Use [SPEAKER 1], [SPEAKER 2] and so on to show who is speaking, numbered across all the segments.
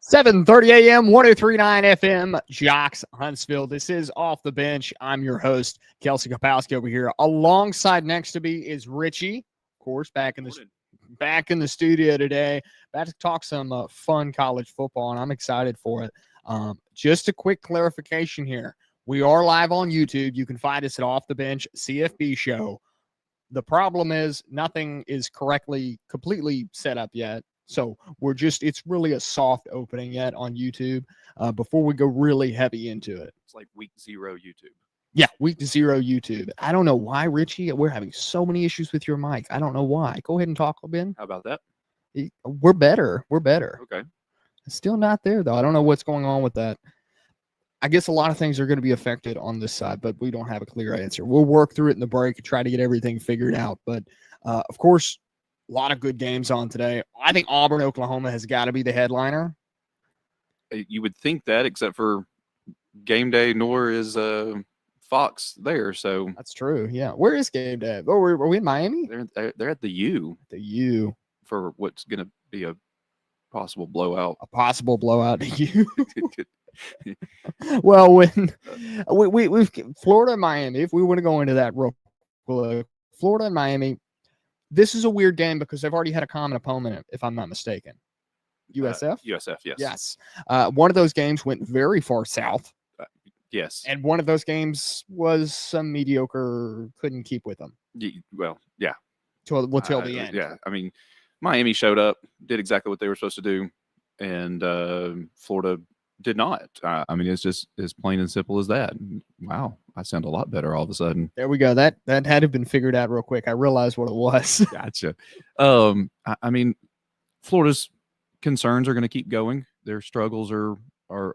[SPEAKER 1] 7:30 a.m., 103.9 FM, JOX Huntsville. This is Off the Bench. I'm your host, Kelsey Kopowski over here. Alongside next to me is Richie, of course, back in the studio today. About to talk some fun college football, and I'm excited for it. Just a quick clarification here. We are live on YouTube. You can find us at Off the Bench CFB Show. The problem is nothing is completely set up yet. So it's really a soft opening yet on YouTube before we go really heavy into it.
[SPEAKER 2] It's like week 0 YouTube.
[SPEAKER 1] Yeah, week 0 YouTube. I don't know why, Richie. We're having so many issues with your mic. I don't know why. Go ahead and talk, Ben.
[SPEAKER 2] How about that?
[SPEAKER 1] We're better.
[SPEAKER 2] Okay.
[SPEAKER 1] It's still not there, though. I don't know what's going on with that. I guess a lot of things are going to be affected on this side, but we don't have a clear answer. We'll work through it in the break and try to get everything figured out. But, of course, a lot of good games on today. I think Auburn, Oklahoma has got to be the headliner.
[SPEAKER 2] You would think that, except for game day, nor is Fox there. So
[SPEAKER 1] that's true. Yeah. Where is game day? Oh, are we in Miami?
[SPEAKER 2] They're at the U.
[SPEAKER 1] The U.
[SPEAKER 2] For what's going to be a possible blowout.
[SPEAKER 1] A possible blowout to U. Well, when we've Florida and Miami, if we want to go into that real quick, Florida and Miami, this is a weird game because they've already had a common opponent, if I'm not mistaken. USF?
[SPEAKER 2] USF, yes.
[SPEAKER 1] Yes. One of those games went very far south.
[SPEAKER 2] Yes.
[SPEAKER 1] And one of those games was some mediocre, couldn't keep with them.
[SPEAKER 2] Well, yeah.
[SPEAKER 1] Till the end.
[SPEAKER 2] Yeah. I mean, Miami showed up, did exactly what they were supposed to do, and Florida did not. I mean, it's just as plain and simple as that. Wow, I sound a lot better all of a sudden.
[SPEAKER 1] There we go. That had to have been figured out real quick. I realized what it was.
[SPEAKER 2] Gotcha. I mean, Florida's concerns are going to keep going. Their struggles are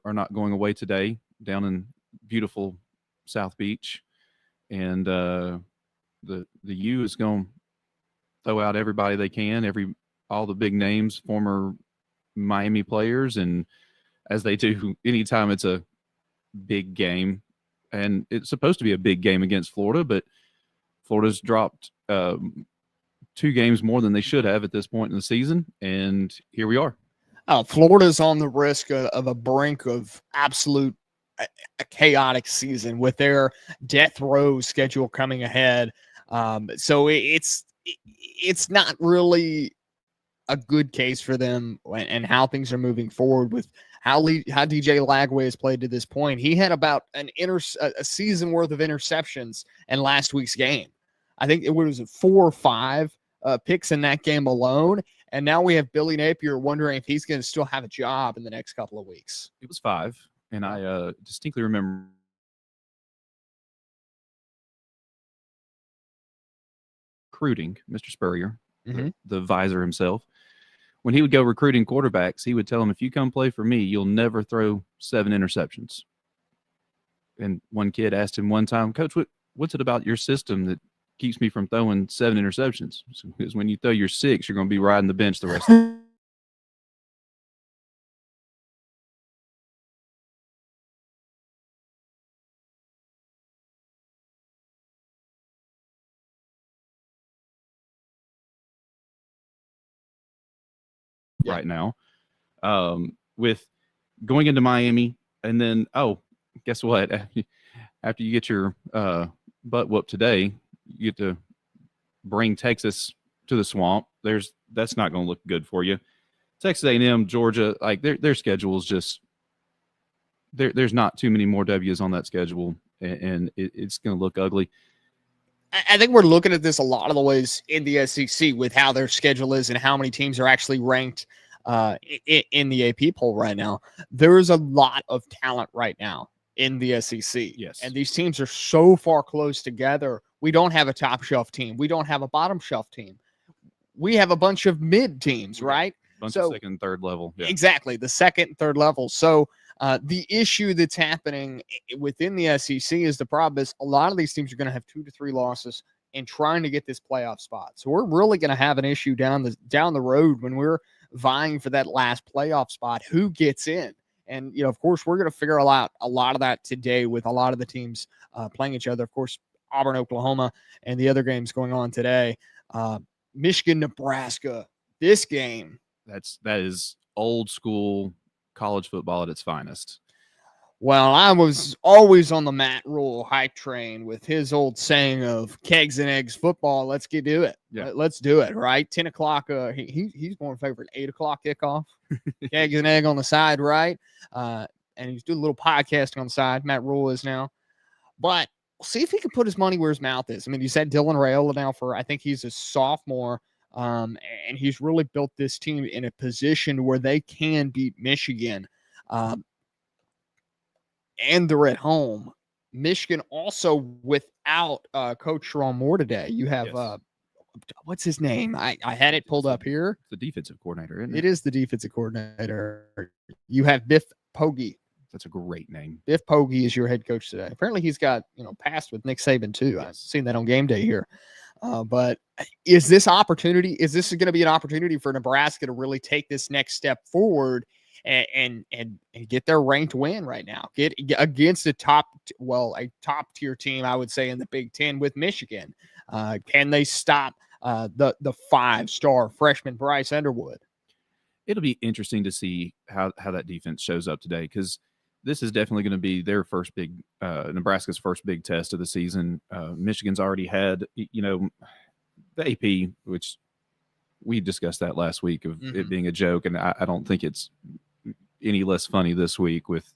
[SPEAKER 2] not going away today down in beautiful South Beach, and the U is going to throw out everybody they can, all the big names, former Miami players, and as they do anytime it's a big game. And it's supposed to be a big game against Florida, but Florida's dropped 2 games more than they should have at this point in the season, and here we are.
[SPEAKER 1] Florida's on the risk of a brink of absolute a chaotic season with their death row schedule coming ahead. So it's not really a good case for them and how things are moving forward with how DJ Lagway has played to this point. He had about a season worth of interceptions in last week's game. I think it was 4 or 5 picks in that game alone. And now we have Billy Napier wondering if he's going to still have a job in the next couple of weeks.
[SPEAKER 2] It was 5. And I distinctly remember recruiting Mr. Spurrier, the visor himself. When he would go recruiting quarterbacks, he would tell them, if you come play for me, you'll never throw 7 interceptions. And one kid asked him one time, Coach, what's it about your system that keeps me from throwing 7 interceptions? Because when you throw your 6, you're going to be riding the bench the rest of the right now, with going into Miami, and then guess what? After you get your butt whooped today, you get to bring Texas to the swamp. That's not going to look good for you. Texas A&M, Georgia, like their schedule is just there's not too many more W's on that schedule, and it's going to look ugly.
[SPEAKER 1] I think we're looking at this a lot of the ways in the SEC with how their schedule is and how many teams are actually ranked in the AP poll right now. There is a lot of talent right now in the SEC.
[SPEAKER 2] Yes.
[SPEAKER 1] And these teams are so far close together. We don't have a top shelf team. We don't have a bottom shelf team. We have a bunch of mid teams, right?
[SPEAKER 2] A bunch of second and third level. Yeah.
[SPEAKER 1] Exactly. The second and third level. So the issue that's happening within the SEC is the problem is a lot of these teams are going to have 2 to 3 losses and trying to get this playoff spot. So we're really going to have an issue down the road when we're vying for that last playoff spot. Who gets in? And, of course, we're going to figure out a lot of that today with a lot of the teams playing each other. Of course, Auburn, Oklahoma, and the other games going on today. Michigan, Nebraska, this game.
[SPEAKER 2] That is old school college football at its finest.
[SPEAKER 1] Well, I was always on the Matt Rule hype train with his old saying of kegs and eggs football. Let's get to it.
[SPEAKER 2] Yeah.
[SPEAKER 1] Let's do it, right? 10 o'clock. He's more in favor of 8 o'clock kickoff. Kegs and egg on the side, right? And he's doing a little podcasting on the side. Matt Rule is now. But we'll see if he can put his money where his mouth is. I mean, you said Dylan Raiola now I think he's a sophomore. And he's really built this team in a position where they can beat Michigan. And they're at home. Michigan also without Coach Sharon Moore today. You have what's his name? I had it pulled up here.
[SPEAKER 2] The defensive coordinator, isn't it?
[SPEAKER 1] It is the defensive coordinator. You have Biff Poggi.
[SPEAKER 2] That's a great name.
[SPEAKER 1] Biff Poggi is your head coach today. Apparently he's got, passed with Nick Saban too.
[SPEAKER 2] Yes.
[SPEAKER 1] I've seen that on game day here. But is this going to be an opportunity for Nebraska to really take this next step forward and get their ranked win right now? Get against a top tier team, I would say, in the Big Ten with Michigan. Can they stop the 5-star freshman Bryce Underwood?
[SPEAKER 2] It'll be interesting to see how that defense shows up today, because this is definitely going to be their first big Nebraska's first big test of the season. Michigan's already had, the AP, which we discussed that last week of it being a joke, and I don't think it's any less funny this week with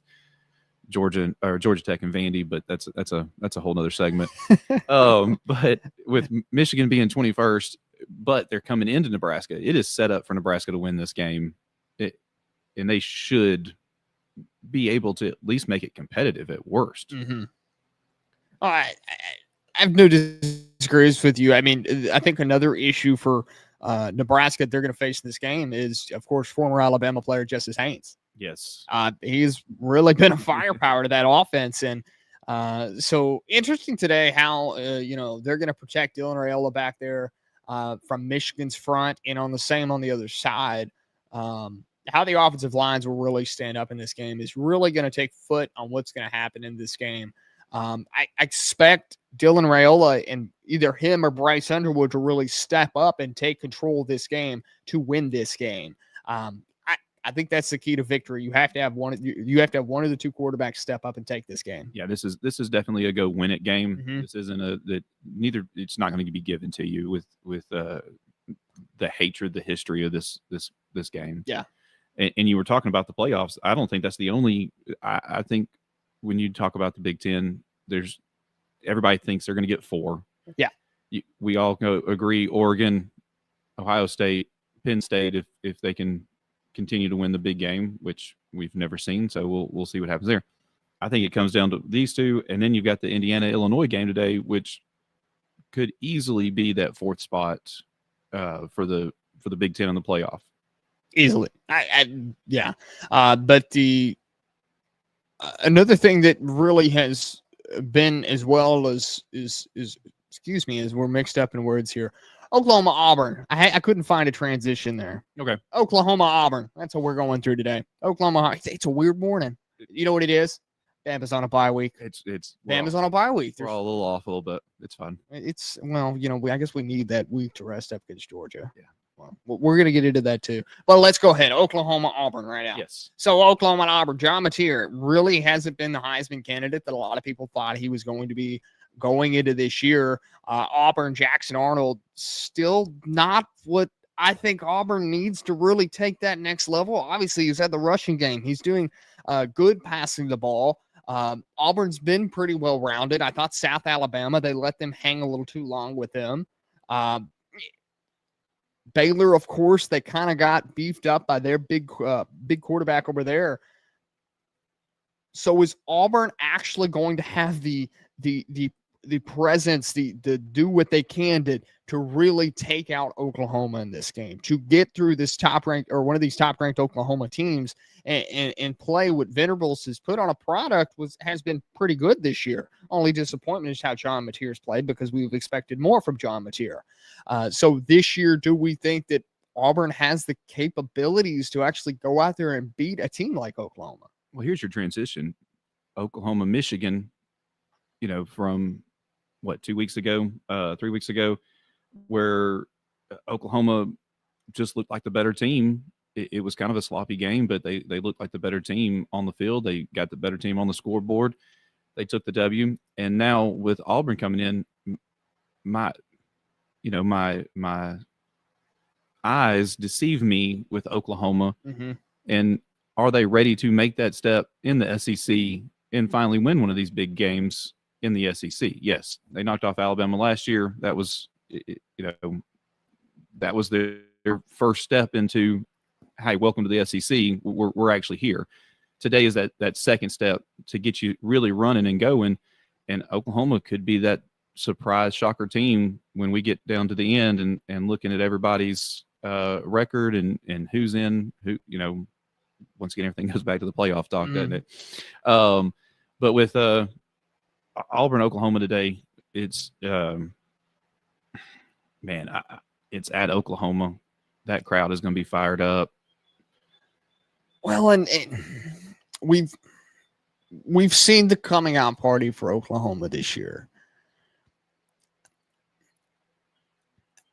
[SPEAKER 2] Georgia Tech and Vandy, but that's a whole nother segment. But with Michigan being 21st, but they're coming into Nebraska, it is set up for Nebraska to win this game, and they should be able to at least make it competitive at worst.
[SPEAKER 1] All right, I have no disagreements with you. I mean, I think another issue for Nebraska they're going to face in this game is, of course, former Alabama player Justice Haynes.
[SPEAKER 2] Yes.
[SPEAKER 1] He's really been a firepower to that offense. And so interesting today how, they're going to protect Dylan Raiola back there from Michigan's front and on the other side. How the offensive lines will really stand up in this game is really going to take foot on what's going to happen in this game. I expect Dylan Raiola and either him or Bryce Underwood to really step up and take control of this game to win this game. I think that's the key to victory. You have to have one of the two quarterbacks step up and take this game.
[SPEAKER 2] Yeah, this is definitely a go win it game.
[SPEAKER 1] Mm-hmm.
[SPEAKER 2] This isn't it's not going to be given to you with the hatred, the history of this game.
[SPEAKER 1] Yeah.
[SPEAKER 2] And you were talking about the playoffs. I don't think that's the only. I think when you talk about the Big Ten, everybody thinks they're going to get 4.
[SPEAKER 1] Yeah.
[SPEAKER 2] We all agree Oregon, Ohio State, Penn State, if they can continue to win the big game, which we've never seen. So we'll see what happens there. I think it comes down to these two. And then you've got the Indiana-Illinois game today, which could easily be that 4th spot for the Big Ten in the playoff.
[SPEAKER 1] Easily. Yeah. But the another thing that really has been as well as we're mixed up in words here. Oklahoma Auburn. I couldn't find a transition there.
[SPEAKER 2] Okay.
[SPEAKER 1] Oklahoma Auburn. That's what we're going through today. Oklahoma. It's a weird morning. You know what it is? Bama's on a bye week.
[SPEAKER 2] It's
[SPEAKER 1] Bama's on a bye week.
[SPEAKER 2] We're all a little off a little bit. It's fun.
[SPEAKER 1] I guess we need that week to rest up against Georgia.
[SPEAKER 2] Yeah.
[SPEAKER 1] Well, we're going to get into that too. But let's go ahead. Oklahoma Auburn right now.
[SPEAKER 2] Yes.
[SPEAKER 1] So Oklahoma Auburn. John Mateer really hasn't been the Heisman candidate that a lot of people thought he was going to be going into this year. Auburn, Jackson Arnold, still not what I think Auburn needs to really take that next level. Obviously, he's had the rushing game. He's doing good passing the ball. Auburn's been pretty well-rounded. I thought South Alabama, they let them hang a little too long with them. Baylor, of course, they kind of got beefed up by their big quarterback over there. So is Auburn actually going to have the presence, the do what they can to really take out Oklahoma in this game, to get through this top-ranked or one of these top-ranked Oklahoma teams and play what Venables has put on a product has been pretty good this year. Only disappointment is how John Mateer's played, because we've expected more from John Mateer. So this year, do we think that Auburn has the capabilities to actually go out there and beat a team like Oklahoma?
[SPEAKER 2] Well, here's your transition. Oklahoma, Michigan, from 2 weeks ago, 3 weeks ago, where Oklahoma just looked like the better team. it was kind of a sloppy game, but they looked like the better team on the field. They got the better team on the scoreboard. They took the W. And now with Auburn coming in, my eyes deceive me with Oklahoma.
[SPEAKER 1] Mm-hmm.
[SPEAKER 2] And are they ready to make that step in the SEC and finally win one of these big games in the SEC? Yes, they knocked off Alabama last year. That was, that was their first step into, hey, welcome to the SEC. We're actually here. Today is that second step to get you really running and going. And Oklahoma could be that surprise shocker team when we get down to the end and looking at everybody's record and who's in, who, once again, everything goes back to the playoff talk, doesn't it? But with Auburn, Oklahoma today, it's it's at Oklahoma. That crowd is going to be fired up.
[SPEAKER 1] Well, and we've seen the coming out party for Oklahoma this year.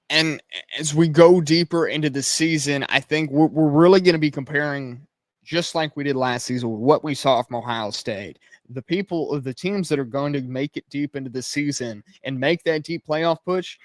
[SPEAKER 1] And as we go deeper into the season, I think we're really going to be comparing, just like we did last season, with what we saw from Ohio State. The teams that are going to make it deep into the season and make that deep playoff push,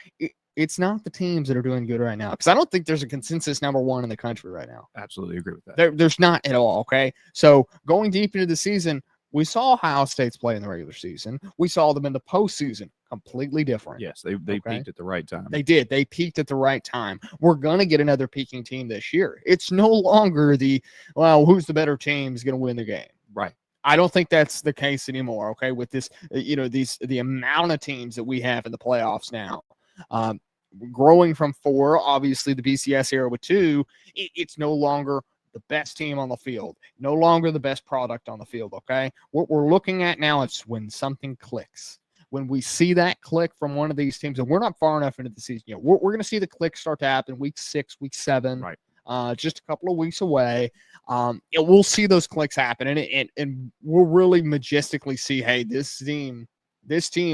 [SPEAKER 1] it's not the teams that are doing good right now. Because I don't think there's a consensus number one in the country right now.
[SPEAKER 2] Absolutely agree with that.
[SPEAKER 1] There's not at all, okay? So going deep into the season, we saw Ohio State's play in the regular season. We saw them in the postseason. Completely different.
[SPEAKER 2] Yes, they peaked at the right time.
[SPEAKER 1] They did. They peaked at the right time. We're going to get another peaking team this year. It's no longer who's the better team is going to win the game.
[SPEAKER 2] Right.
[SPEAKER 1] I don't think that's the case anymore, okay, with this, the amount of teams that we have in the playoffs now. Growing from 4, obviously the BCS era with 2, it's no longer the best team on the field, no longer the best product on the field, okay? What we're looking at now is when something clicks. When we see that click from one of these teams, and we're not far enough into the season yet, we're going to see the click start to happen week 6, week 7,
[SPEAKER 2] right?
[SPEAKER 1] Just a couple of weeks away. We'll see those clicks happen, and we'll really majestically see, hey, this team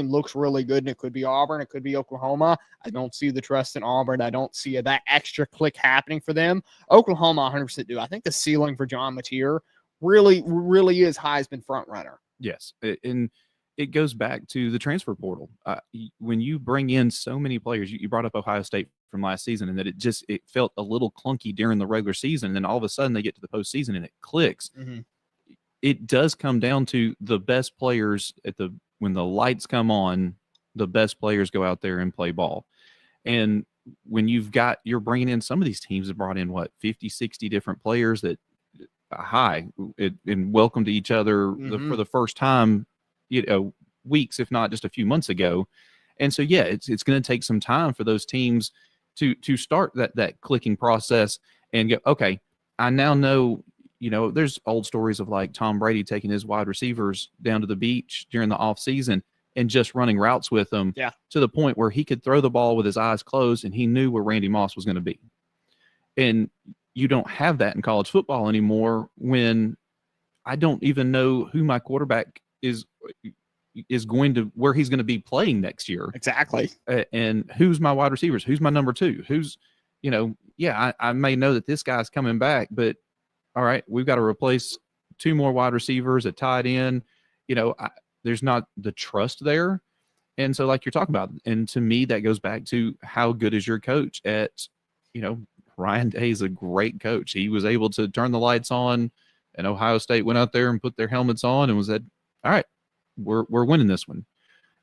[SPEAKER 1] looks really good, and it could be Auburn, it could be Oklahoma. I don't see the trust in Auburn. I don't see that extra click happening for them. Oklahoma 100% do. I think the ceiling for John Mateer really, really is Heisman front runner.
[SPEAKER 2] Yes, and it goes back to the transfer portal. When you bring in so many players, you brought up Ohio State from last season, and that it felt a little clunky during the regular season, and then all of a sudden they get to the postseason and it clicks.
[SPEAKER 1] Mm-hmm.
[SPEAKER 2] It does come down to the best players when the lights come on, the best players go out there and play ball. And when you're bringing in some of these teams that brought in 50, 60 different players that and welcome to each other for the first time, weeks, if not just a few months ago. And so, yeah, it's going to take some time for those teams to start that clicking process and go, okay, I now know, there's old stories of like Tom Brady taking his wide receivers down to the beach during the off season and just running routes with them to the point where he could throw the ball with his eyes closed and he knew where Randy Moss was going to be. And you don't have that in college football anymore when I don't even know who my quarterback is going to, where he's going to be playing next year.
[SPEAKER 1] Exactly.
[SPEAKER 2] And who's my wide receivers? Who's my number 2? Who's, I may know that this guy's coming back, but all right, we've got to replace 2 more wide receivers, a tight end. There's not the trust there. And so like you're talking about, and to me, that goes back to how good is your coach at, Ryan Day is a great coach. He was able to turn the lights on, and Ohio State went out there and put their helmets on and was said, all right, we're winning this one.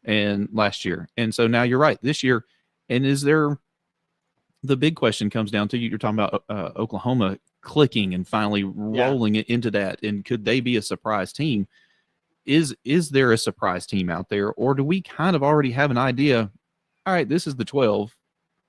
[SPEAKER 2] And last year. And so now you're right, this year. And the big question comes down to, you're talking about Oklahoma clicking and finally rolling it into that. And could they be a surprise team? Is there a surprise team out there, or do we kind of already have an idea? All right, this is the 12,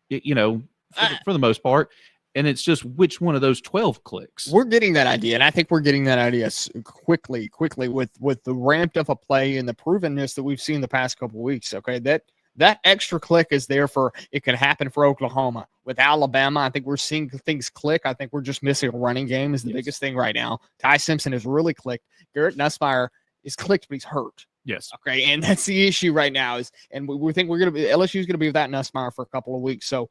[SPEAKER 2] for the most part. And it's just which one of those 12 clicks.
[SPEAKER 1] We're getting that idea, and I think we're getting that idea quickly with the ramped up a play and the provenness that we've seen the past couple of weeks. Okay, that extra click is there for it. Can happen for Oklahoma. With Alabama, I think we're seeing things click. I think we're just missing a running game is the biggest thing right now. Ty Simpson has really clicked. Garrett Nussmeier is clicked, but he's hurt.
[SPEAKER 2] Yes.
[SPEAKER 1] Okay, and that's the issue right now. We think LSU is going to be without Nussmeier for a couple of weeks. So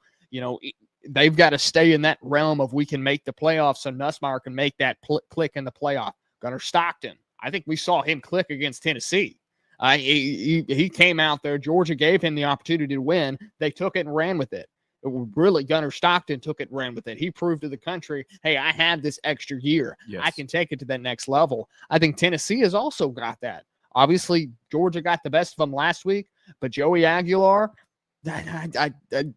[SPEAKER 1] they've got to stay in that realm of we can make the playoffs so Nussmeier can make that click in the playoff. Gunnar Stockton, I think we saw him click against Tennessee. He came out there. Georgia gave him the opportunity to win. They took it and ran with it. Really, Gunnar Stockton took it and ran with it. He proved to the country, hey, I have this extra year.
[SPEAKER 2] Yes.
[SPEAKER 1] I can take it to that next level. I think Tennessee has also got that. Obviously, Georgia got the best of them last week, but Joey Aguilar,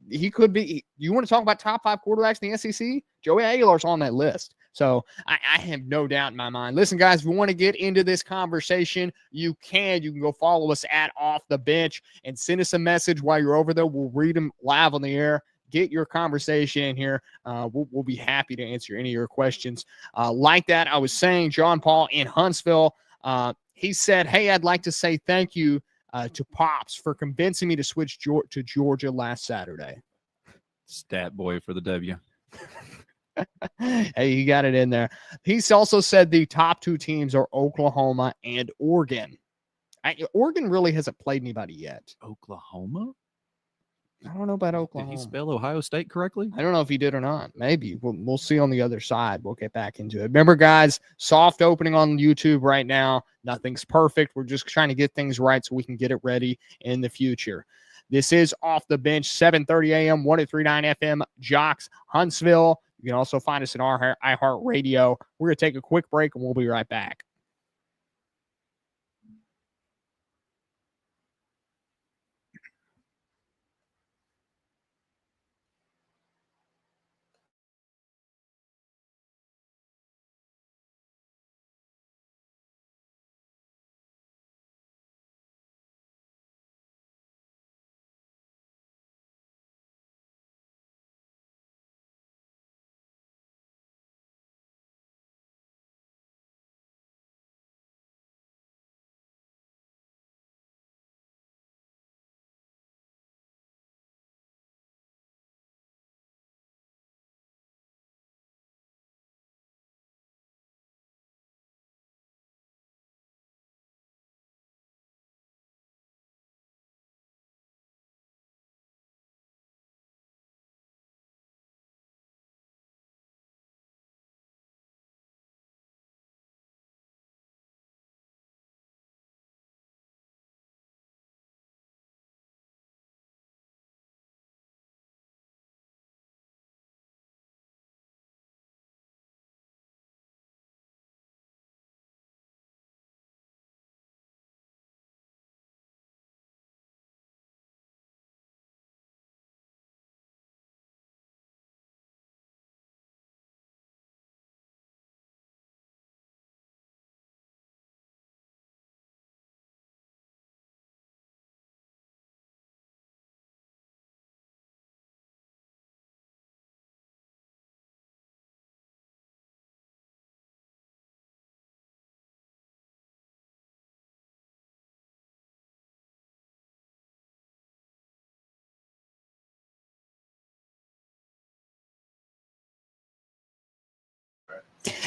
[SPEAKER 1] he could be. You want to talk about top 5 quarterbacks in the SEC? Joey Aguilar's on that list. So I have no doubt in my mind. Listen, guys, if you want to get into this conversation, you can. You can go follow us at Off the Bench and send us a message while you're over there. We'll read them live on the air. Get your conversation in here. We'll be happy to answer any of your questions. Like that, I was saying, John Paul in Huntsville, he said, hey, I'd like to say thank you to Pops for convincing me to switch to Georgia last Saturday.
[SPEAKER 2] Stat boy for the W.
[SPEAKER 1] Hey, he got it in there. He's also said the top 2 teams are Oklahoma and Oregon. Oregon really hasn't played anybody yet.
[SPEAKER 2] Oklahoma?
[SPEAKER 1] I don't know about Oklahoma.
[SPEAKER 2] Did he spell Ohio State correctly?
[SPEAKER 1] I don't know if he did or not. Maybe. We'll see on the other side. We'll get back into it. Remember, guys, soft opening on YouTube right now. Nothing's perfect. We're just trying to get things right so we can get it ready in the future. This is Off the Bench, 7:30 a.m., 103.9 FM, JOX, Huntsville. You can also find us in our iHeartRadio. We're going to take a quick break, and we'll be right back.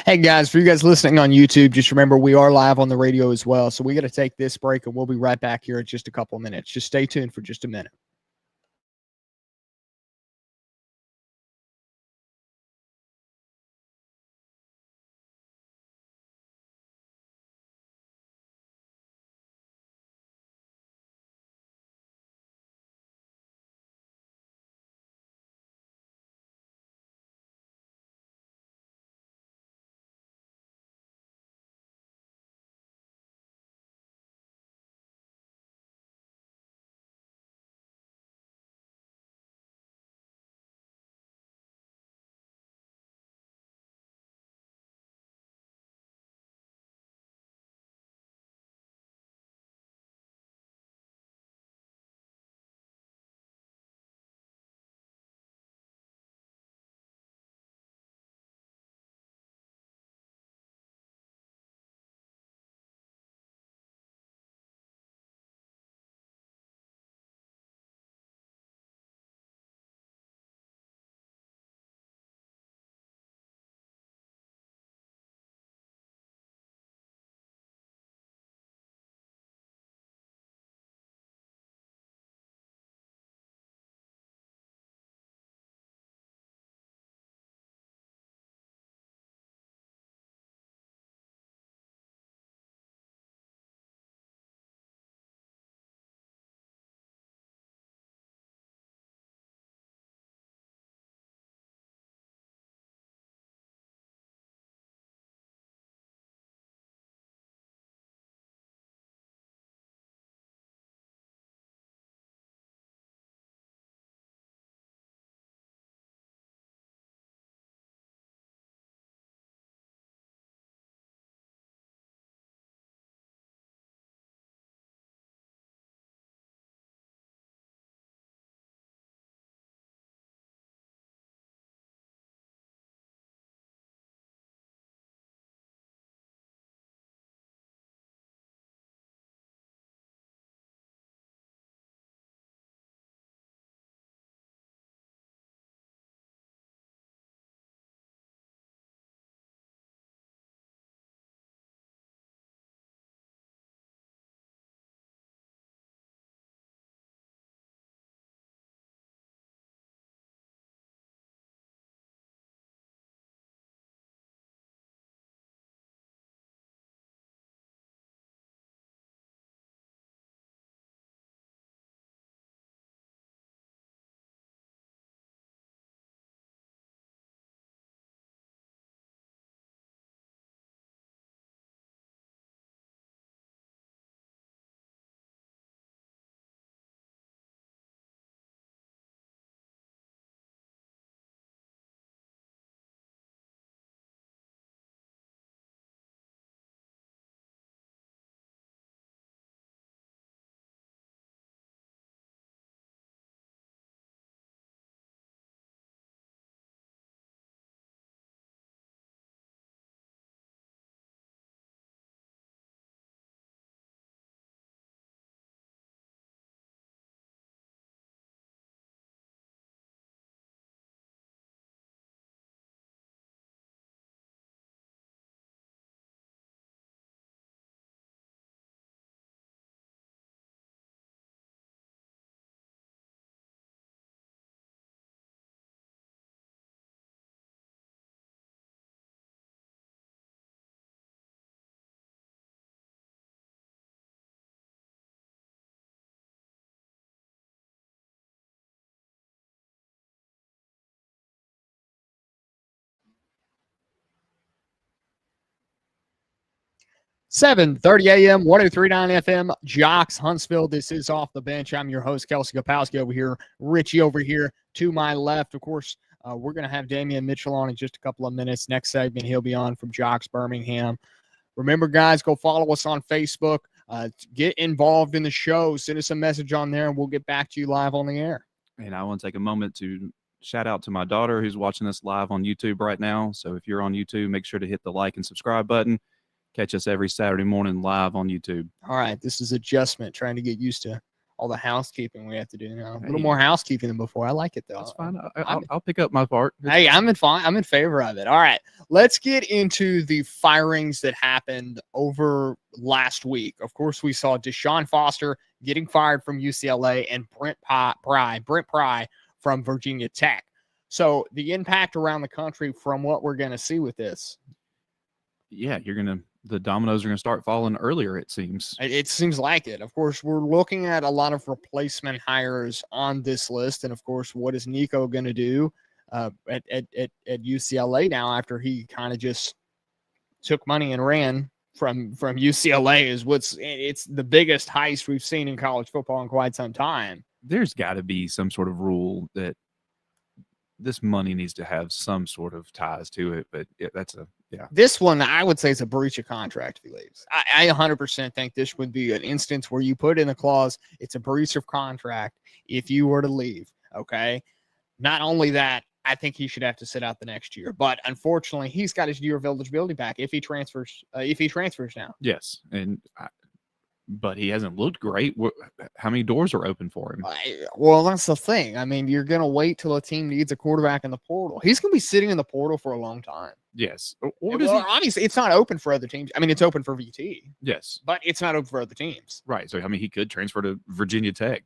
[SPEAKER 1] Hey, guys, for you guys listening on YouTube, just remember we are live on the radio as well. So we got to take this break, and we'll be right back here in just a couple of minutes. Just stay tuned for just a minute. 7:30 a.m., 1039 FM, JOX, Huntsville. This is Off the Bench. I'm your host, Kelsey Kopowski over here. Richie over here to my left. Of course, we're going to have Damion Mitchell on in just a couple of minutes. Next segment, he'll be on from JOX Birmingham. Remember, guys, go follow us on Facebook. Get involved in the show. Send us a message on there, and we'll get back to you live on the air.
[SPEAKER 2] And I want to take a moment to shout out to my daughter who's watching us live on YouTube right now. So if you're on YouTube, make sure to hit the like and subscribe button. Catch us every Saturday morning live on YouTube.
[SPEAKER 1] All right. This is adjustment, trying to get used to all the housekeeping we have to do now. A little more housekeeping than before. I like it, though.
[SPEAKER 2] That's fine. I'll pick up my part.
[SPEAKER 1] Hey, I'm in favor of it. All right. Let's get into the firings that happened over last week. Of course, we saw Deshaun Foster getting fired from UCLA and Brent Pry from Virginia Tech. So the impact around the country from what we're going to see with this.
[SPEAKER 2] Yeah, the dominoes are going to start falling earlier, it seems.
[SPEAKER 1] It seems like it. Of course, we're looking at a lot of replacement hires on this list. And, of course, what is Nico going to do at UCLA now after he kind of just took money and ran from UCLA it's the biggest heist we've seen in college football in quite some time.
[SPEAKER 2] There's got to be some sort of rule that this money needs to have some sort of ties to it. But this
[SPEAKER 1] one, I would say, is a breach of contract if he leaves. I 100% think this would be an instance where you put in a clause, it's a breach of contract if you were to leave. Okay. Not only that, I think he should have to sit out the next year. But unfortunately, he's got his year of eligibility back if he transfers now.
[SPEAKER 2] Yes. But he hasn't looked great. How many doors are open for him?
[SPEAKER 1] Well, that's the thing. I mean, you're going to wait till a team needs a quarterback in the portal. He's going to be sitting in the portal for a long time.
[SPEAKER 2] Yes.
[SPEAKER 1] Obviously, it's not open for other teams. I mean, it's open for VT.
[SPEAKER 2] Yes.
[SPEAKER 1] But it's not open for other teams.
[SPEAKER 2] Right. So, I mean, he could transfer to Virginia Tech,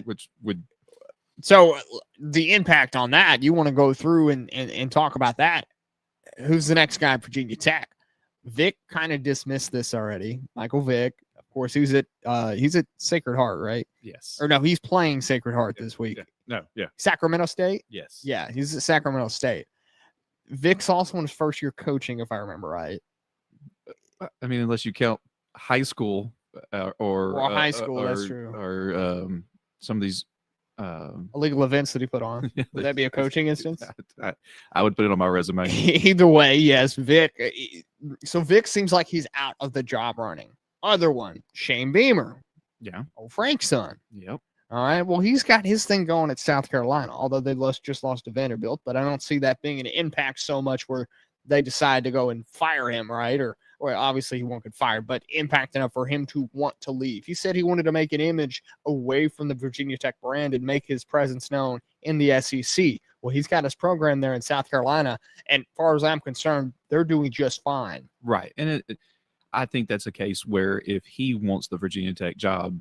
[SPEAKER 2] which would.
[SPEAKER 1] So, the impact on that, you want to go through and talk about that. Who's the next guy at Virginia Tech? Vic kind of dismissed this already. Michael Vick. Of course, he's at Sacred Heart, right?
[SPEAKER 2] Yes.
[SPEAKER 1] Or no, he's playing Sacred Heart this week.
[SPEAKER 2] Yeah. No, yeah.
[SPEAKER 1] Sacramento State?
[SPEAKER 2] Yes.
[SPEAKER 1] Yeah, he's at Sacramento State. Vic's also in his first year coaching, if I remember right.
[SPEAKER 2] I mean, unless you count high school or
[SPEAKER 1] high school, that's true.
[SPEAKER 2] Or some of these
[SPEAKER 1] illegal events that he put on. Would that be a coaching instance?
[SPEAKER 2] I would put it on my resume.
[SPEAKER 1] Either way, yes, Vic. So Vic seems like he's out of the job running. Other one, Shane Beamer.
[SPEAKER 2] Yeah.
[SPEAKER 1] Old Frank's son.
[SPEAKER 2] Yep.
[SPEAKER 1] All right. Well, he's got his thing going at South Carolina, although they just lost to Vanderbilt. But I don't see that being an impact so much where they decide to go and fire him, right? Or obviously he won't get fired, but impact enough for him to want to leave. He said he wanted to make an image away from the Virginia Tech brand and make his presence known in the SEC. Well, he's got his program there in South Carolina, and as far as I'm concerned, they're doing just fine.
[SPEAKER 2] Right. And I think that's a case where if he wants the Virginia Tech job,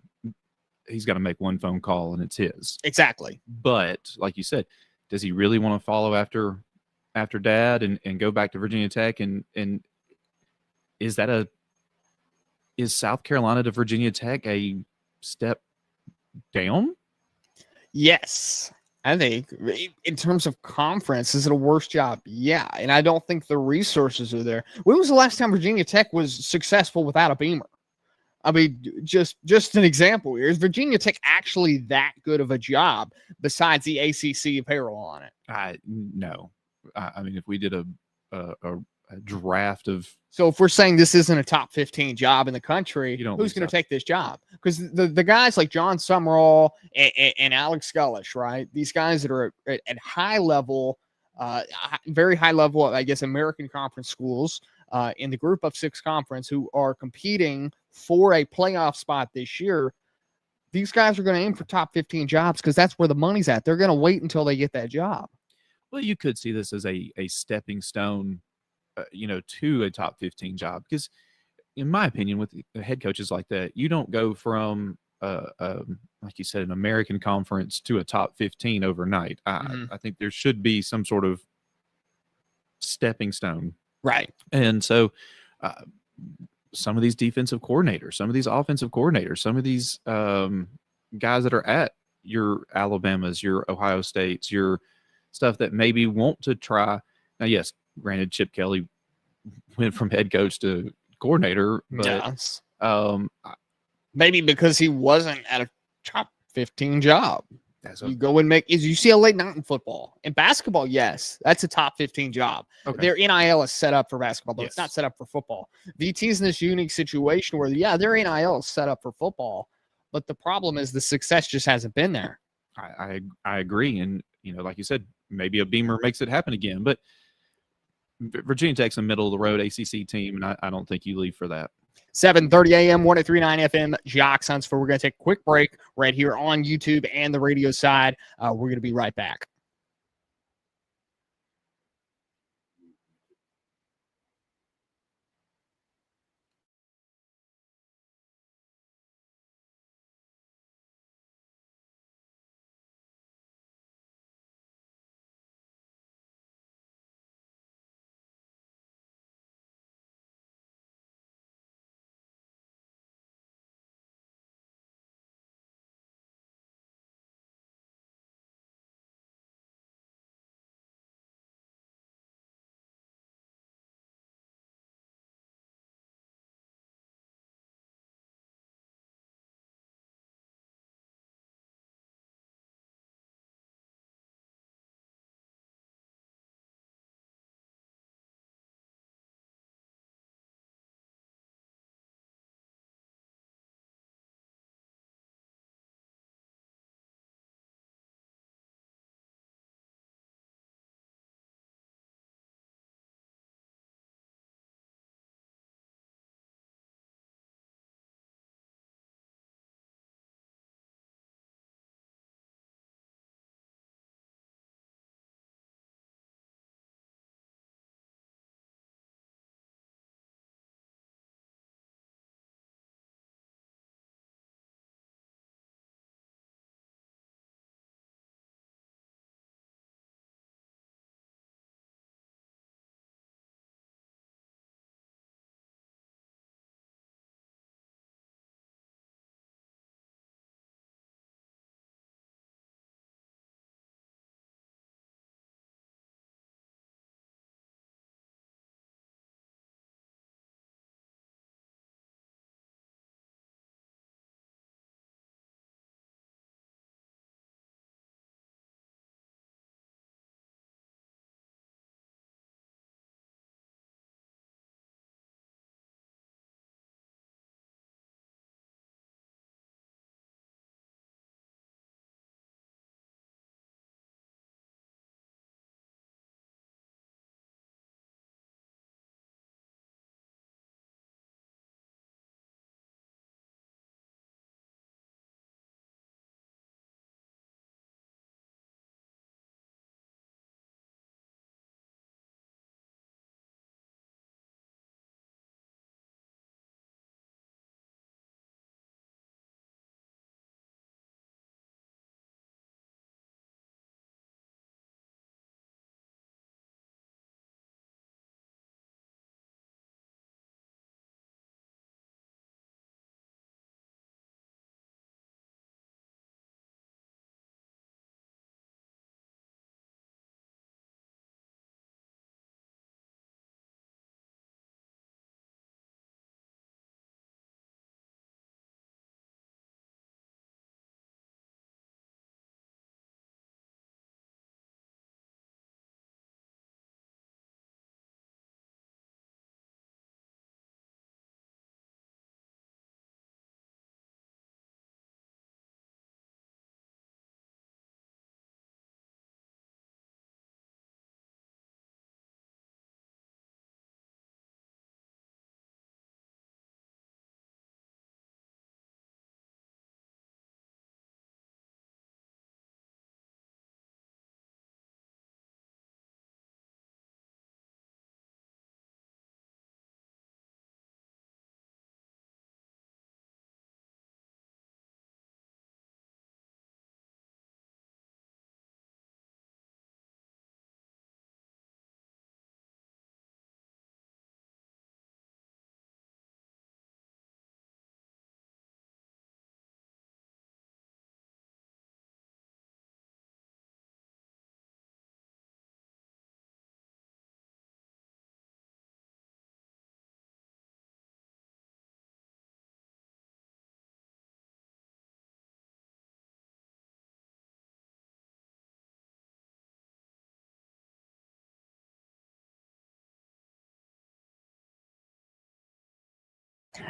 [SPEAKER 2] he's got to make one phone call and it's his.
[SPEAKER 1] Exactly.
[SPEAKER 2] But like you said, does he really want to follow after dad and go back to Virginia Tech? And is South Carolina to Virginia Tech a step down?
[SPEAKER 1] Yes. I think in terms of conference, is it a worse job? Yeah. And I don't think the resources are there. When was the last time Virginia Tech was successful without a Beamer? I mean, just an example here. Is Virginia Tech actually that good of a job besides the ACC apparel on it?
[SPEAKER 2] No. I mean, if we did a draft of.
[SPEAKER 1] So if we're saying this isn't a top 15 job in the country, who's going to take this job? Because the guys like John Summerall and Alex Skullish, right? These guys that are at high level, very high level, I guess, American Conference schools in the Group of 6 conference who are competing for a playoff spot this year. These guys are going to aim for top 15 jobs because that's where the money's at. They're going to wait until they get that job.
[SPEAKER 2] Well, you could see this as a stepping stone, to a top 15 job. Because in my opinion, with the head coaches like that, you don't go from, like you said, an American conference to a top 15 overnight. I think there should be some sort of stepping stone.
[SPEAKER 1] Right.
[SPEAKER 2] And so some of these defensive coordinators, some of these offensive coordinators, some of these guys that are at your Alabamas, your Ohio States, your stuff that maybe want to try. Now, yes, granted, Chip Kelly went from head coach to coordinator, but
[SPEAKER 1] Yes.
[SPEAKER 2] I-
[SPEAKER 1] Maybe because he wasn't at a top 15 job.
[SPEAKER 2] that's
[SPEAKER 1] You go and make is UCLA not in football. In basketball, yes, that's a top 15 job.
[SPEAKER 2] okay.
[SPEAKER 1] Their NIL is set up for basketball, but it's not
[SPEAKER 2] Yes.
[SPEAKER 1] set up for football. VT's in this unique situation where, yeah, their NIL is set up for football, but the problem is the success just hasn't been there.
[SPEAKER 2] I agree, and like you said, maybe a Beamer makes it happen again, but Virginia Tech's a middle of the road ACC team, and I don't think you leave for that.
[SPEAKER 1] 7:30 a.m. 103.9 FM, JOX Huntsville. We're going to take a quick break right here on YouTube and the radio side. We're going to be right back.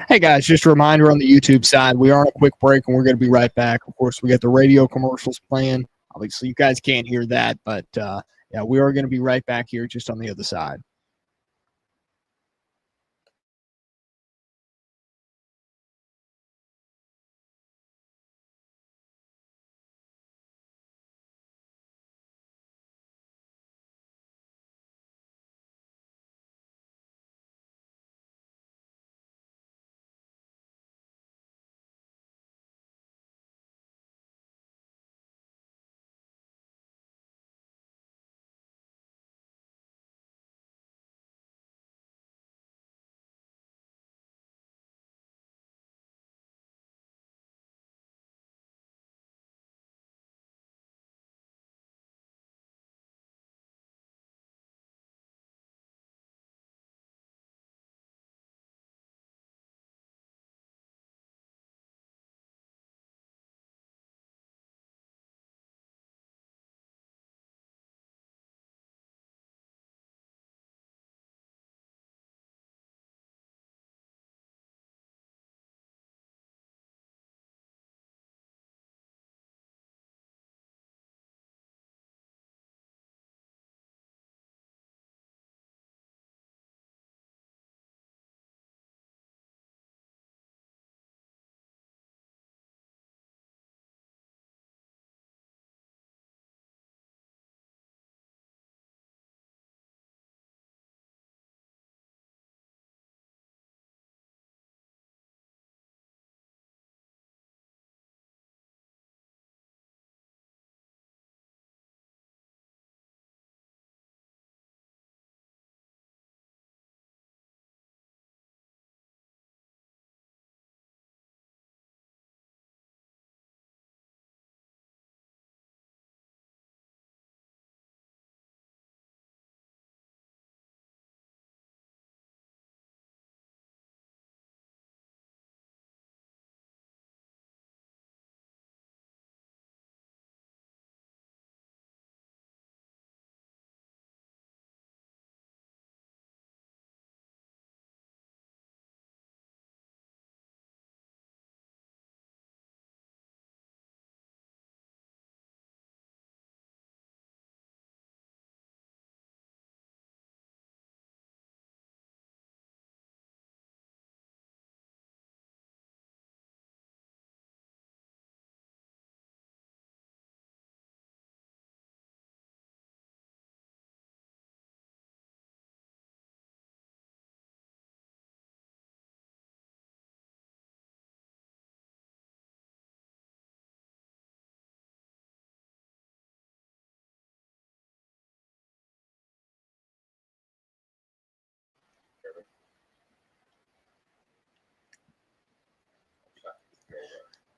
[SPEAKER 1] Hey guys, just a reminder on the YouTube side, we are on a quick break and we're going to be right back. Of course, we got the radio commercials playing. Obviously, you guys can't hear that, but yeah, we are going to be right back here just on the other side.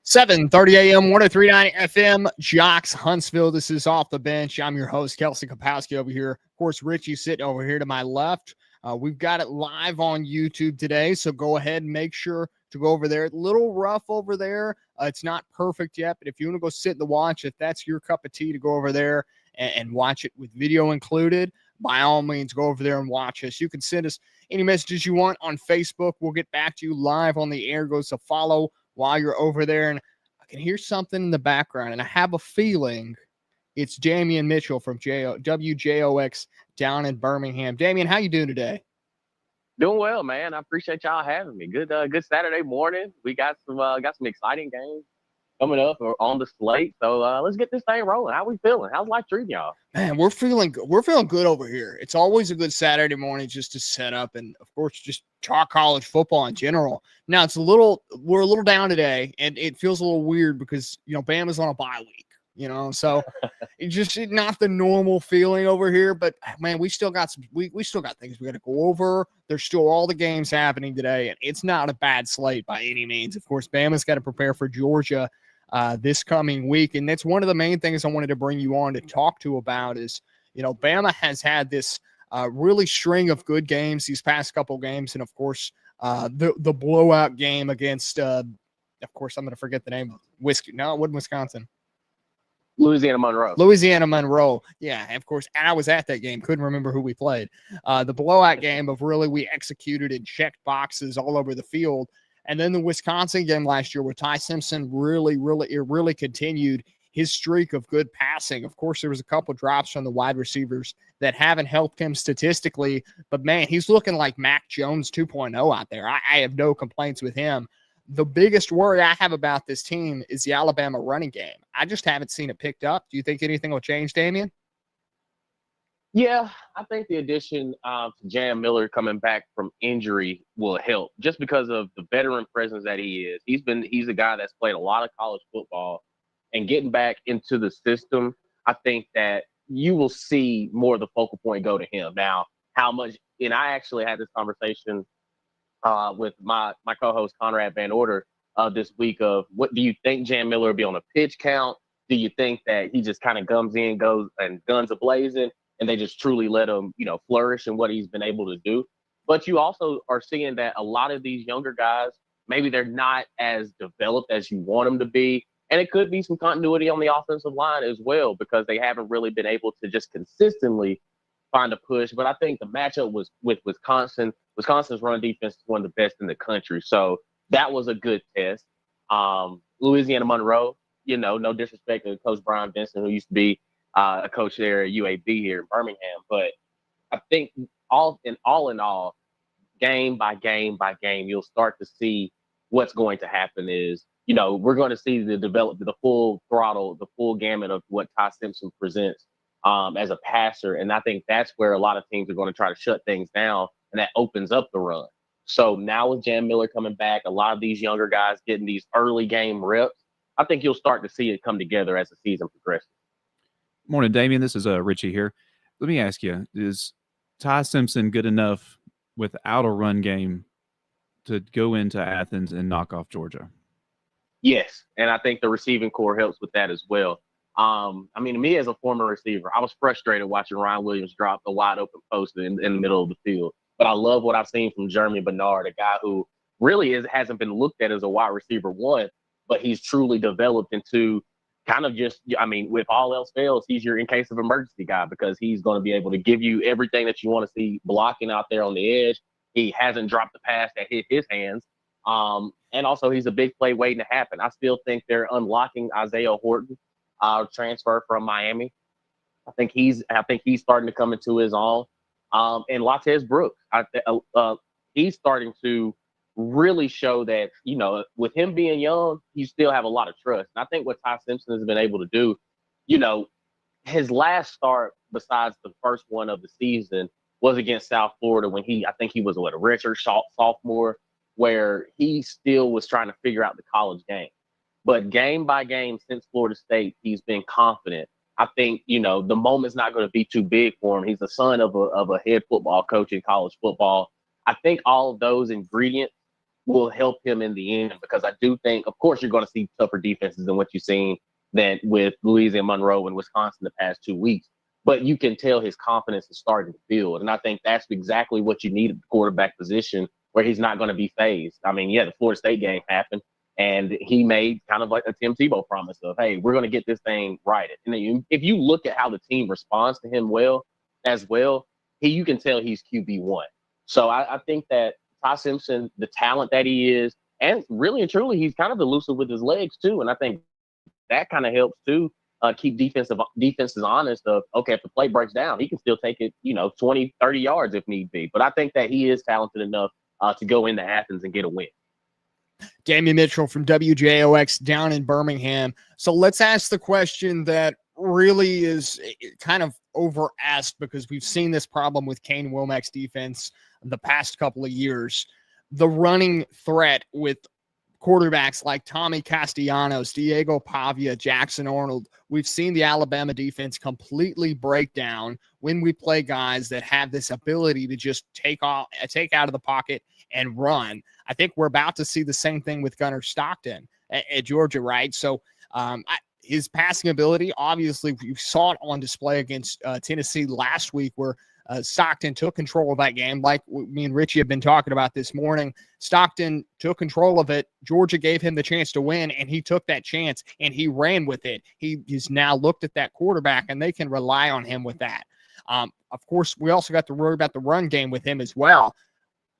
[SPEAKER 1] Seven thirty a.m. 1039 FM, Jocks Huntsville. This is Off the Bench. I'm your host, Kelsey Kapowski, over here. Of course, Richie sitting over here to my left. We've got it live on YouTube today, so go ahead and make sure to go over there. A little rough over there. It's not perfect yet, but if you want to go sit and watch, if that's your cup of tea to go over there and watch it with video included, by all means, go over there and watch us. You can send us any messages you want on Facebook. We'll get back to you live on the air. Go to follow while you're over there. And I can hear something in the background, and I have a feeling it's Damion Mitchell from WJOX down in Birmingham. Damion, how you doing today?
[SPEAKER 3] Doing well, man. I appreciate y'all having me. Good Saturday morning. We got some exciting games coming up or on the slate. So let's get this thing rolling. How we feeling? How's life treating y'all?
[SPEAKER 1] Man, we're feeling good over here. It's always a good Saturday morning just to set up and, of course, just talk college football in general. Now we're a little down today, and it feels a little weird because Bama's on a bye week. So it's just not the normal feeling over here. But man, we still got things we got to go over. There's still all the games happening today, and it's not a bad slate by any means. Of course, Bama's got to prepare for Georgia this coming week. And that's one of the main things I wanted to bring you on to talk to about is, Bama has had this really string of good games these past couple games. And of course, the blowout game against, of course, I'm going to forget the name. It wasn't Wisconsin.
[SPEAKER 3] Louisiana Monroe.
[SPEAKER 1] Louisiana Monroe. Yeah, of course. And I was at that game. Couldn't remember who we played. The blowout game of really we executed and checked boxes all over the field. And then the Wisconsin game last year where Ty Simpson really continued his streak of good passing. Of course, there was a couple drops from the wide receivers that haven't helped him statistically. But, man, he's looking like Mac Jones 2.0 out there. I have no complaints with him. The biggest worry I have about this team is the Alabama running game. I just haven't seen it picked up. Do you think anything will change, Damion?
[SPEAKER 3] Yeah, I think the addition to Jam Miller coming back from injury will help just because of the veteran presence that he is. He's a guy that's played a lot of college football, and getting back into the system, I think that you will see more of the focal point go to him. Now, how much – and I actually had this conversation with my co-host Conrad Van Order this week of what do you think Jam Miller will be on a pitch count? Do you think that he just kind of comes in, goes and guns a-blazing, and they just truly let him, flourish in what he's been able to do? But you also are seeing that a lot of these younger guys, maybe they're not as developed as you want them to be. And it could be some continuity on the offensive line as well because they haven't really been able to just consistently find a push. But I think the matchup was with Wisconsin. Wisconsin's run defense is one of the best in the country. So that was a good test. Louisiana Monroe, no disrespect to Coach Brian Vincent, who used to be a coach there at UAB here in Birmingham. But I think all in all, game by game by game, you'll start to see what's going to happen is, we're going to see the full throttle, the full gamut of what Ty Simpson presents as a passer. And I think that's where a lot of teams are going to try to shut things down, and that opens up the run. So now with Jam Miller coming back, a lot of these younger guys getting these early game reps, I think you'll start to see it come together as the season progresses.
[SPEAKER 2] Morning, Damion. This is Richie here. Let me ask you, is Ty Simpson good enough without a run game to go into Athens and knock off Georgia?
[SPEAKER 3] Yes, and I think the receiving core helps with that as well. Me as a former receiver, I was frustrated watching Ryan Williams drop a wide open post in the middle of the field. But I love what I've seen from Jeremy Bernard, a guy who really hasn't been looked at as a wide receiver one, but he's truly developed into kind of just, with all else fails, he's your in case of emergency guy because he's going to be able to give you everything that you want to see blocking out there on the edge. He hasn't dropped the pass that hit his hands. And also he's a big play waiting to happen. I still think they're unlocking Isaiah Horton, transfer from Miami. I think he's starting to come into his own. And Latez Brooks, he's starting to really show that, with him being young, you still have a lot of trust. And I think what Ty Simpson has been able to do, his last start besides the first one of the season was against South Florida when I think he was a redshirt sophomore, where he still was trying to figure out the college game. But game by game since Florida State, he's been confident. I think, the moment's not going to be too big for him. He's the son of a head football coach in college football. I think all of those ingredients will help him in the end because I do think, of course, you're going to see tougher defenses than what you've seen than with Louisiana Monroe and Wisconsin the past 2 weeks. But you can tell his confidence is starting to build. And I think that's exactly what you need at the quarterback position where he's not going to be phased. The Florida State game happened. And he made kind of like a Tim Tebow promise of, hey, we're going to get this thing righted. And if you look at how the team responds to him you can tell he's QB1. So I think that Ty Simpson, the talent that he is, and really and truly, he's kind of elusive with his legs too. And I think that kind of helps too, keep defenses honest of, okay, if the play breaks down, he can still take it, 20, 30 yards if need be. But I think that he is talented enough to go into Athens and get a win.
[SPEAKER 1] Damion Mitchell from WJOX down in Birmingham. So let's ask the question that really is kind of over asked because we've seen this problem with Kane Womack's defense the past couple of years. The running threat with quarterbacks like Tommy Castellanos, Diego Pavia, Jackson Arnold. We've seen the Alabama defense completely break down when we play guys that have this ability to just take out of the pocket and run. I think we're about to see the same thing with Gunnar Stockton at Georgia, right? So his passing ability, obviously, you saw it on display against Tennessee last week where Stockton took control of that game. Like me and Richie have been talking about this morning, Stockton took control of it. Georgia gave him the chance to win, and he took that chance, and he ran with it. He's now looked at that quarterback, and they can rely on him with that. Of course, we also got to worry about the run game with him as well.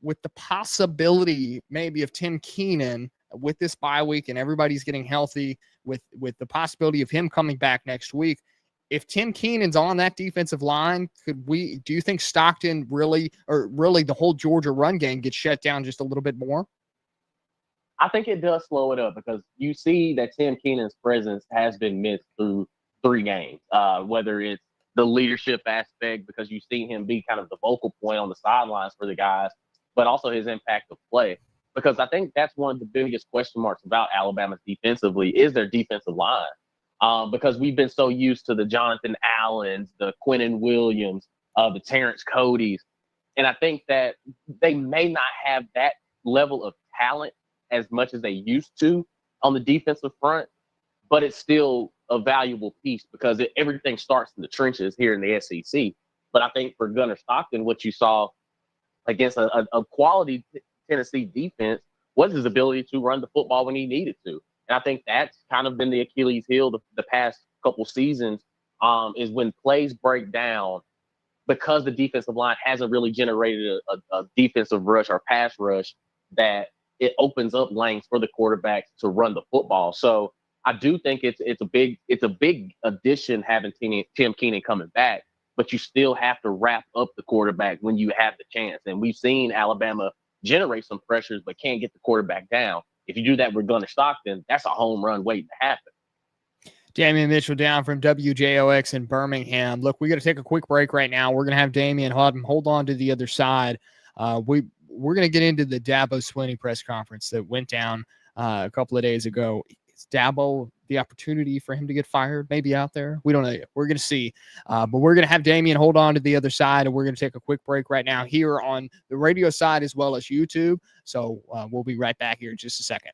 [SPEAKER 1] With the possibility maybe of Tim Keenan with this bye week and everybody's getting healthy, with the possibility of him coming back next week, if Tim Keenan's on that defensive line, do you think Stockton really the whole Georgia run game gets shut down just a little bit more?
[SPEAKER 3] I think it does slow it up because you see that Tim Keenan's presence has been missed through 3 games, whether it's the leadership aspect because you've seen him be kind of the vocal point on the sidelines for the guys, but also his impact of play. Because I think that's one of the biggest question marks about Alabama defensively is their defensive line. Because we've been so used to the Jonathan Allens, the Quinnen Williams, the Terrence Codys. And I think that they may not have that level of talent as much as they used to on the defensive front, but it's still a valuable piece because everything starts in the trenches here in the SEC. But I think for Gunnar Stockton, what you saw against a quality Tennessee defense was his ability to run the football when he needed to. And I think that's kind of been the Achilles heel the past couple seasons, is when plays break down because the defensive line hasn't really generated a defensive rush or pass rush, that it opens up lanes for the quarterbacks to run the football. So I do think it's a big addition having Tim Keenan coming back, but you still have to wrap up the quarterback when you have the chance. And we've seen Alabama generate some pressures, but can't get the quarterback down. If you do that with Gunnar Stockton, that's a home run waiting to happen.
[SPEAKER 1] Damion Mitchell down from WJOX in Birmingham. Look, we got to take a quick break right now. We're going to have Damion hold on to the other side. We're going to get into the Dabo Swinney press conference that went down a couple of days ago. Is Dabo the opportunity for him to get fired maybe out there? We don't know yet. We're going to see. But we're going to have Damion hold on to the other side, and we're going to take a quick break right now here on the radio side as well as YouTube. So we'll be right back here in just a second.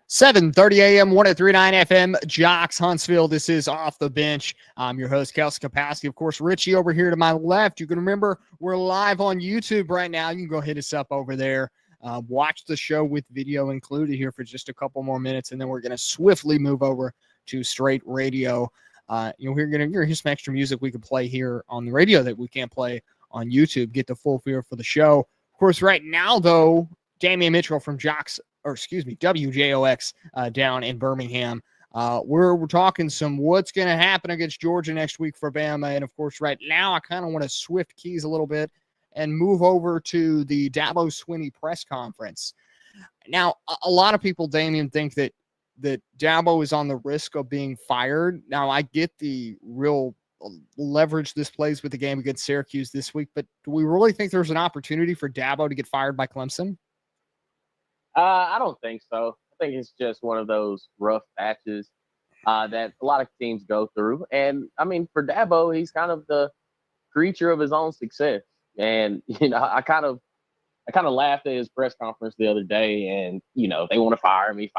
[SPEAKER 1] 7:30 a.m. 103.9 FM, JOX Huntsville. This is Off the Bench. I'm your host, Kelsey Kapowski. Of course, Richie over here to my left. You can remember we're live on YouTube right now. You can go hit us up over there. Watch the show with video included here for just a couple more minutes, and then we're going to swiftly move over to straight radio. We're going to hear some extra music we could play here on the radio that we can't play on YouTube. Get the full feel for the show. Of course, right now, though, Damion Mitchell from WJOX down in Birmingham. We're talking some what's going to happen against Georgia next week for Bama. And, of course, right now I kind of want to swift keys a little bit and move over to the Dabo Swinney press conference. Now, a lot of people, Damion, think that Dabo is on the risk of being fired. Now, I get the real leverage this plays with the game against Syracuse this week, but do we really think there's an opportunity for Dabo to get fired by Clemson?
[SPEAKER 3] I don't think so. I think it's just one of those rough patches that a lot of teams go through. And, I mean, for Dabo, he's kind of the creature of his own success. And, I kind of laughed at his press conference the other day and, they want to fire me.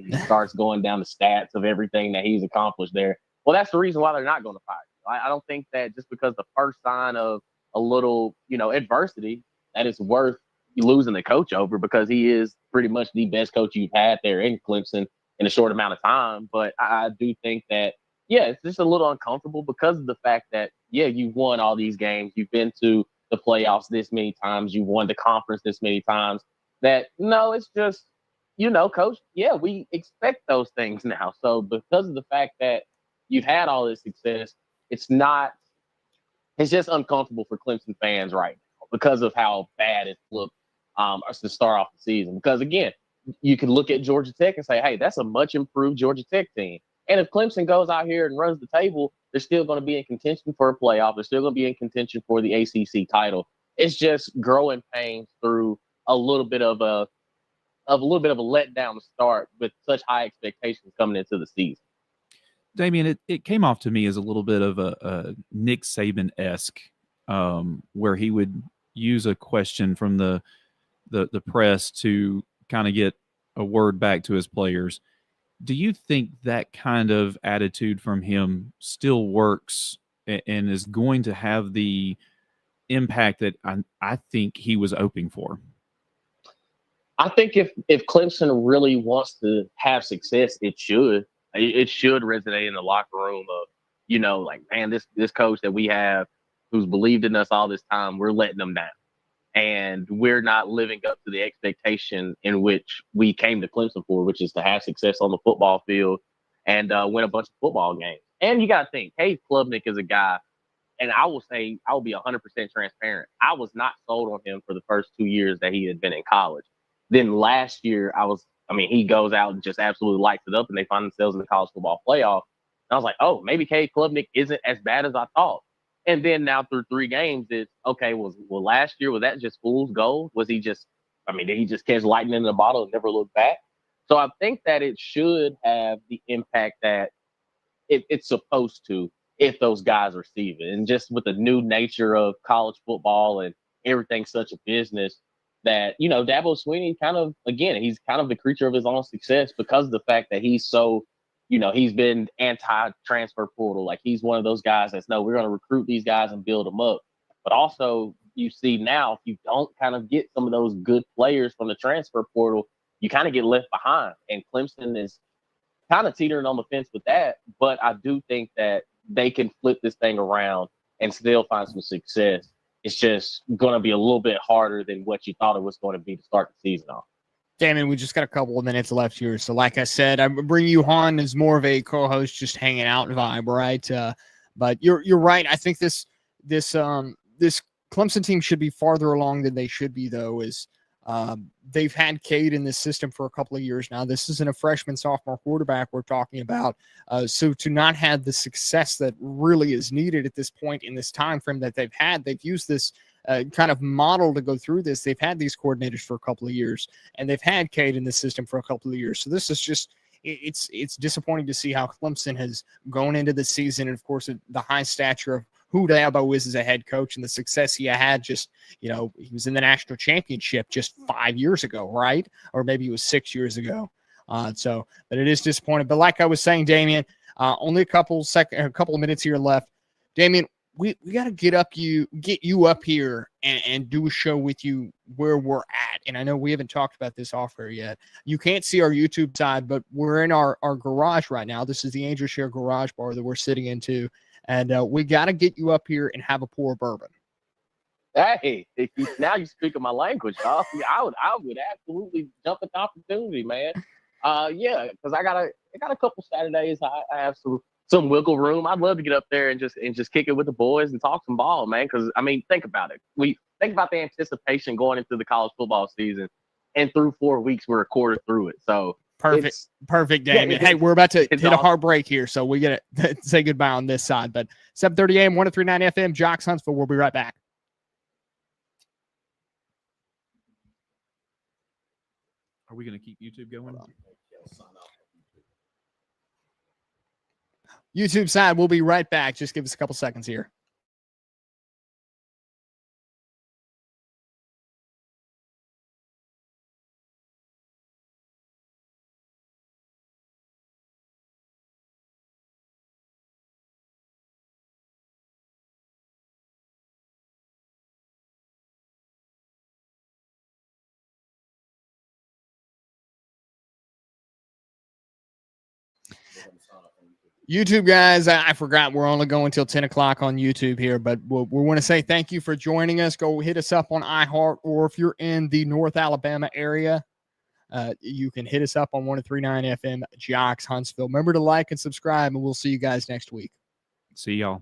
[SPEAKER 3] He starts going down the stats of everything that he's accomplished there. Well, that's the reason why they're not going to fire you. I don't think that just because the first sign of a little, adversity, that it's worth losing the coach over, because he is pretty much the best coach you've had there in Clemson in a short amount of time. But I do think that, it's just a little uncomfortable because of the fact that, you've won all these games. You've been to the playoffs this many times. You've won the conference this many times. That, no, it's just, coach, we expect those things now. So because of the fact that you've had all this success, it's just uncomfortable for Clemson fans right now because of how bad it looked to start off the season. Because, again, you can look at Georgia Tech and say, hey, that's a much improved Georgia Tech team. And if Clemson goes out here and runs the table, they're still going to be in contention for a playoff. They're still going to be in contention for the ACC title. It's just growing pains through a little bit of a letdown to start with such high expectations coming into the season.
[SPEAKER 2] Damion, it came off to me as a little bit of a Nick Saban-esque, where he would use a question from the press to kind of get a word back to his players. Do you think that kind of attitude from him still works and is going to have the impact that I think he was hoping for?
[SPEAKER 3] I think if Clemson really wants to have success, it should resonate in the locker room of, like, man, this coach that we have who's believed in us all this time, we're letting them down. And we're not living up to the expectation in which we came to Clemson for, which is to have success on the football field and win a bunch of football games. And you got to think, Cade Klubnik is a guy, and I will be 100% transparent. I was not sold on him for the first 2 years that he had been in college. Then last year, he goes out and just absolutely lights it up, and they find themselves in the college football playoff. And I was like, oh, maybe Cade Klubnik isn't as bad as I thought. And then now through 3 games, it's okay. Well, last year, was that just fool's gold? Was he just, did he just catch lightning in the bottle and never look back? So I think that it should have the impact that it's supposed to if those guys receive it. And just with the new nature of college football and everything such a business, that, Dabo Swinney he's kind of the creature of his own success because of the fact that he's so, he's been anti-transfer portal. Like, he's one of those guys that's, no, we're going to recruit these guys and build them up. But also, you see now, if you don't kind of get some of those good players from the transfer portal, you kind of get left behind. And Clemson is kind of teetering on the fence with that. But I do think that they can flip this thing around and still find some success. It's just going to be a little bit harder than what you thought it was going to be to start the season off.
[SPEAKER 1] Damon, we just got a couple of minutes left here. So like I said, I'm bringing you on as more of a co-host, just hanging out vibe, right? But you're right. I think this Clemson team should be farther along than they should be, though, is they've had Cade in this system for a couple of years now. This isn't a freshman, sophomore quarterback we're talking about. So to not have the success that really is needed at this point in this time frame that they've had, they've used this kind of model to go through this. They've had these coordinators for a couple of years, and they've had Cade in the system for a couple of years. So this is just it's disappointing to see how Clemson has gone into the season, and of course the high stature of who Dabo is as a head coach and the success he had. Just, he was in the national championship just 5 years ago, right? Or maybe it was 6 years ago. But it is disappointing. But like I was saying, Damion, only a couple of minutes here left. Damion, we got to get you up here and do a show with you where we're at. And I know we haven't talked about this off air yet. You can't see our YouTube side, but we're in our garage right now. This is the Angel Share Garage Bar that we're sitting into. And we got to get you up here and have a pour of bourbon.
[SPEAKER 3] Hey, now you speak my language, dog. I would absolutely jump at the opportunity, man. Yeah, because I got a couple Saturdays. I have some wiggle room. I'd love to get up there and just kick it with the boys and talk some ball, man. Because I mean, think about it. We think about the anticipation going into the college football season, and through 4 weeks, we're a quarter through it. So. Perfect, Damion.
[SPEAKER 1] Hey, we're about to hit a hard break here, so we got to say goodbye on this side. But 7:30 a.m., 103.9 FM, JOX Huntsville. We'll be right back.
[SPEAKER 2] Are we going to keep YouTube going?
[SPEAKER 1] YouTube side, we'll be right back. Just give us a couple seconds here. YouTube guys, I forgot we're only going till 10 o'clock on YouTube here, but we want to say thank you for joining us. Go hit us up on iHeart, or if you're in the North Alabama area, you can hit us up on 103.9 FM, JOX Huntsville. Remember to like and subscribe, and we'll see you guys next week.
[SPEAKER 2] See y'all.